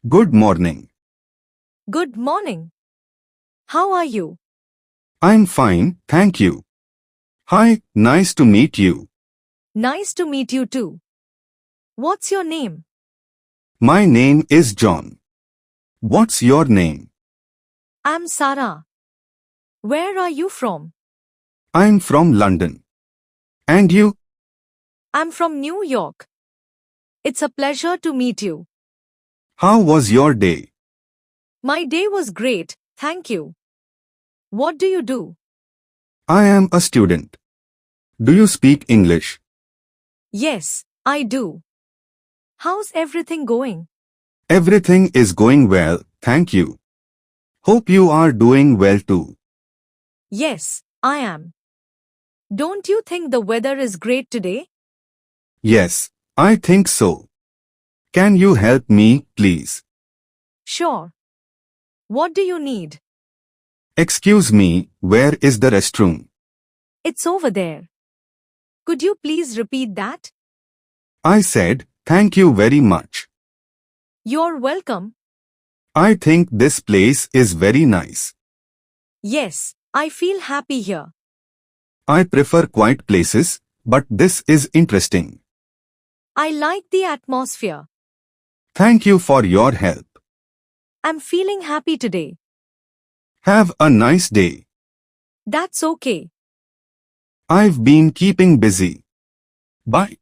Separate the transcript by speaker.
Speaker 1: Good morning.
Speaker 2: Good morning. How are you?
Speaker 1: I'm fine, thank you. Hi, nice to meet you.
Speaker 2: Nice to meet you too. What's your name?
Speaker 1: My name is John. What's your name?
Speaker 2: I'm Sarah. Where are you from?
Speaker 1: I'm from London. And you?
Speaker 2: I'm from New York. It's a pleasure to meet you.
Speaker 1: How was your day?
Speaker 2: My day was great, thank you. What do you do?
Speaker 1: I am a student. Do you speak English?
Speaker 2: Yes, I do. How's everything going?
Speaker 1: Everything is going well, thank you. Hope you are doing well too.
Speaker 2: Yes, I am. Don't you think the weather is great today?
Speaker 1: Yes, I think so. Can you help me, please?
Speaker 2: Sure. What do you need?
Speaker 1: Excuse me, where is the restroom?
Speaker 2: It's over there. Could you please repeat that?
Speaker 1: I said, thank you very much.
Speaker 2: You're welcome.
Speaker 1: I think this place is very nice.
Speaker 2: Yes, I feel happy here.
Speaker 1: I prefer quiet places, but this is interesting.
Speaker 2: I like the atmosphere.
Speaker 1: Thank you for your help.
Speaker 2: I'm feeling happy today.
Speaker 1: Have a nice day.
Speaker 2: That's okay.
Speaker 1: I've been keeping busy. Bye.